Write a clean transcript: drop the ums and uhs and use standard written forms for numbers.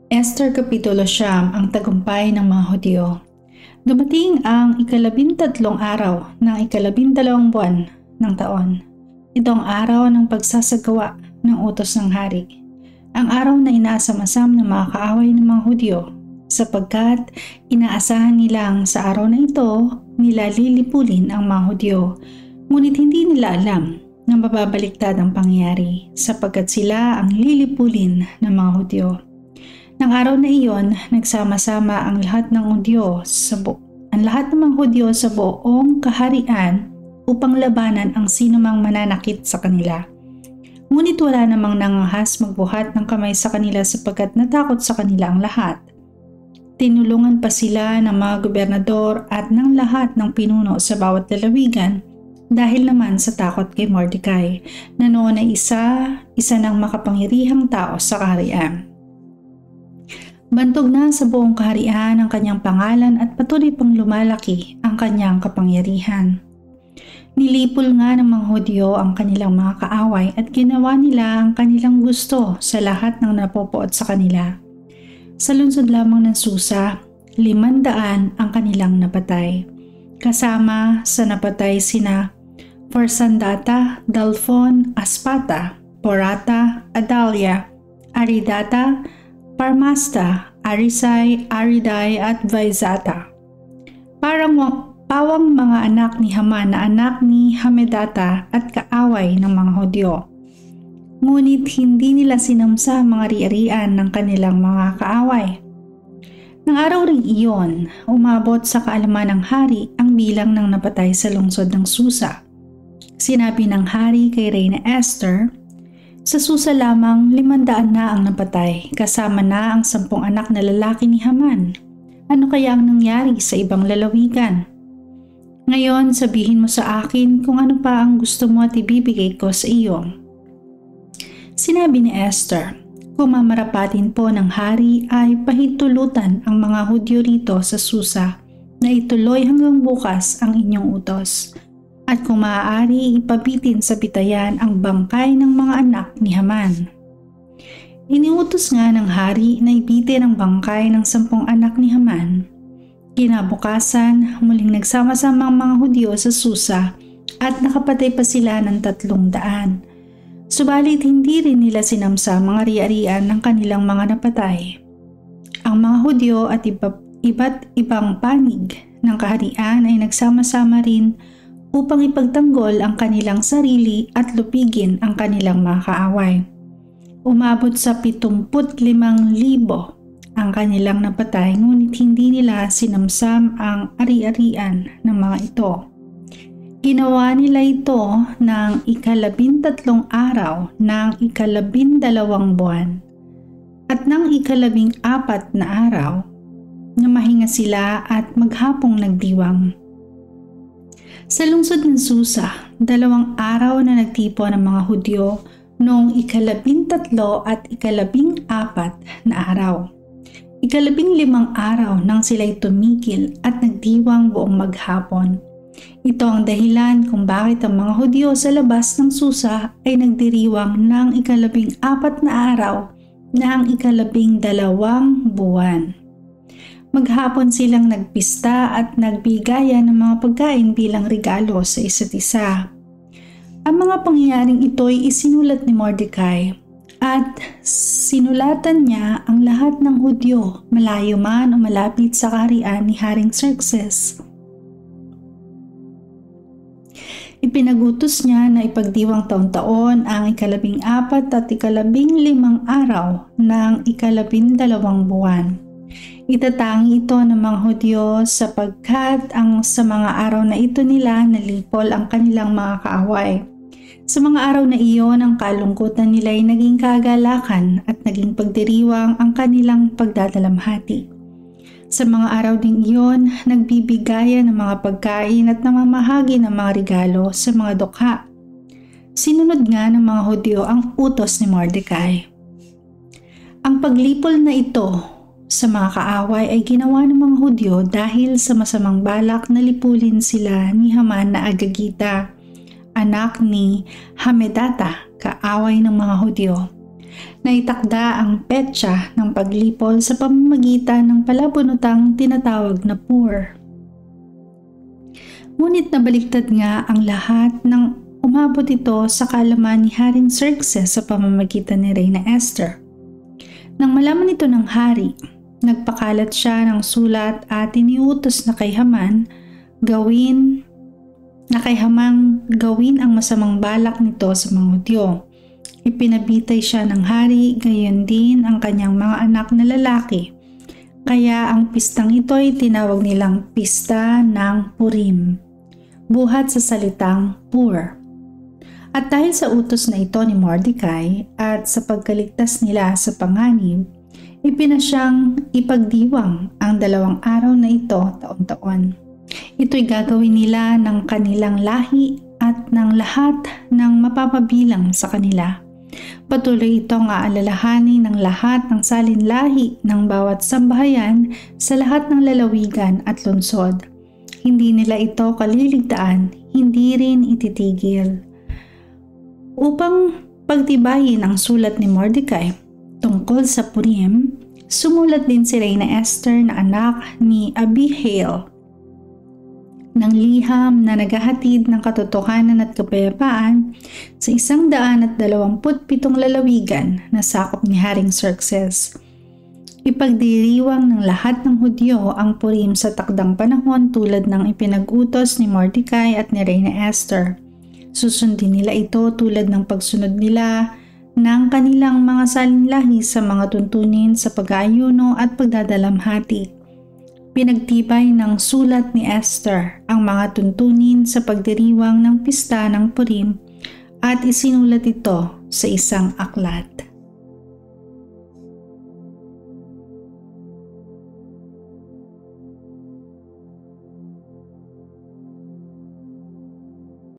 Esther Kapitulo 9, ang tagumpay ng mga Hudyo. Dumating ang 13 araw ng 12 buwan ng taon. Ito ang araw ng pagsasagawa ng utos ng hari. Ang araw na inaasam-asam ng mga kaaway ng mga Hudyo, sapagkat inaasahan nilang sa araw na ito nila lilipulin ang mga Hudyo. Ngunit hindi nila alam na mababaliktad ang pangyayari, sapagkat sila ang lilipulin ng mga Hudyo. Nang araw na iyon, nagsama-sama ang lahat ng Hudyo lahat ng mga Hudyo sa buong kaharian upang labanan ang sinumang mananakit sa kanila. Ngunit wala namang nangahas magbuhat ng kamay sa kanila sapagkat natakot sa kanila ang lahat. Tinulungan pa sila ng mga gobernador at ng lahat ng pinuno sa bawat lalawigan dahil naman sa takot kay Mordecai na noon ay isa ng makapangyarihang tao sa kaharian. Bantog na sa buong kaharian ang kanyang pangalan at patuloy pang lumalaki ang kanyang kapangyarihan. Nilipol nga ng mga Hudyo ang kanilang mga kaaway at ginawa nila ang kanilang gusto sa lahat ng napopoot sa kanila. Sa lungsod lamang ng Susa, 500 ang kanilang napatay. Kasama sa napatay sina Forsandata, Dalphon, Aspata, Porata, Adalia, Aridata, Parmasta, Arisai, Ariday at Vaizata. Pawang mga anak ni Haman na anak ni Hamedata at kaaway ng mga Hudyo. Ngunit hindi nila sinamsa ang mga ari-arian ng kanilang mga kaaway. Nang araw ring iyon, umabot sa kaalaman ng hari ang bilang ng napatay sa lungsod ng Susa. Sinabi ng hari kay Reyna Esther, sa Susa lamang 500 na ang napatay, kasama na ang 10 anak na lalaki ni Haman. Ano kaya ang nangyari sa ibang lalawigan? Ngayon sabihin mo sa akin kung ano pa ang gusto mo at ibibigay ko sa iyo. Sinabi ni Esther, kung mamarapatin po ng hari ay pahintulutan ang mga Hudyo rito sa Susa na ituloy hanggang bukas ang inyong utos. At kung maaari ipabitin sa bitayan ang bangkay ng mga anak ni Haman. Iniutos nga ng hari na ibitin ang bangkay ng 10 anak ni Haman. Kinabukasan, muling nagsama-sama ang mga Hudyo sa Susa at nakapatay pa sila ng 300. Subalit hindi rin nila sinamsa mga ari-arian ng kanilang mga napatay. Ang mga Hudyo at iba't ibang panig ng kaharian ay nagsama-sama rin upang ipagtanggol ang kanilang sarili at lupigin ang kanilang mga kaaway. Umabot sa 75,000 ang kanilang napatay, ngunit hindi nila sinamsam ang ari-arian ng mga ito. Ginawa nila ito ng 13 araw ng 12 buwan at ng 14 na araw na mahinga sila at maghapong nagdiwang. Sa lungsod ng Susa, 2 araw na nagtipon ang mga Hudyo noong 13 at 14 na araw. 15 araw nang sila'y tumigil at nagdiwang buong maghapon. Ito ang dahilan kung bakit ang mga Hudyo sa labas ng Susa ay nagdiriwang ng 14 na araw ng 12 buwan. Maghapon silang nagpista at nagbigaya ng mga pagkain bilang regalo sa isa't isa. Ang mga pangyayaring ito'y isinulat ni Mordecai at sinulatan niya ang lahat ng Hudyo, malayo man o malapit sa kaharian ni Haring Xerxes. Ipinagutos niya na ipagdiwang taon-taon ang 14 at 15 araw ng 12 buwan. Itatangi ito ng mga Hudyo sapagkat sa mga araw na ito nila nalipol ang kanilang mga kaaway. Sa mga araw na iyon, ang kalungkutan nila ay naging kagalakan at naging pagdiriwang ang kanilang pagdadalamhati. Sa mga araw ding iyon, nagbibigayan ng mga pagkain at namamahagi ng mga regalo sa mga dukha. Sinunod nga ng mga Hudyo ang utos ni Mordecai. Ang paglipol na ito sa mga kaaway ay ginawa ng mga Hudyo dahil sa masamang balak na lipulin sila ni Haman na Agagita, anak ni Hamedata, kaaway ng mga Hudyo. Naitakda ang petsa ng paglipol sa pamamagitan ng palabunotang tinatawag na Pur. Ngunit nabaliktad nga ang lahat nang umabot ito sa kaalaman ni Haring Xerxes sa pamamagitan ni Reyna Esther. Nang malaman ito ng hari, nagpakalat siya ng sulat at iniutos na kay Haman gawin ang masamang balak nito sa mga Hudyo. Ipinabitay siya ng hari, gayon din ang kanyang mga anak na lalaki. Kaya ang pistang ito ay tinawag nilang Pista ng Purim, buhat sa salitang Pur. At dahil sa utos na ito ni Mordecai at sa pagkaligtas nila sa panganib, ipinasyang ipagdiwang ang 2 araw na ito taon-taon. Ito'y gagawin nila ng kanilang lahi at ng lahat ng mapapabilang sa kanila. Patuloy itong aalalahanin ng lahat ng salinlahi ng bawat sambahayan sa lahat ng lalawigan at lungsod. Hindi nila ito kaliligtaan, hindi rin ititigil. Upang pagtibayin ang sulat ni Mordecai tungkol sa Purim, sumulat din si Reyna Esther na anak ni Abihail ng liham na naghahatid ng katotohanan at kapayapaan sa 127 lalawigan na sakop ni Haring Xerxes. Ipagdiriwang ng lahat ng Hudyo ang Purim sa takdang panahon tulad ng ipinag-utos ni Mordecai at ni Reyna Esther. Susundin nila ito tulad ng pagsunod nila ng kanilang mga salinlahi sa mga tuntunin sa pag-aayuno at pagdadalamhati. Pinagtibay ng sulat ni Esther ang mga tuntunin sa pagdiriwang ng pista ng Purim at isinulat ito sa isang aklat.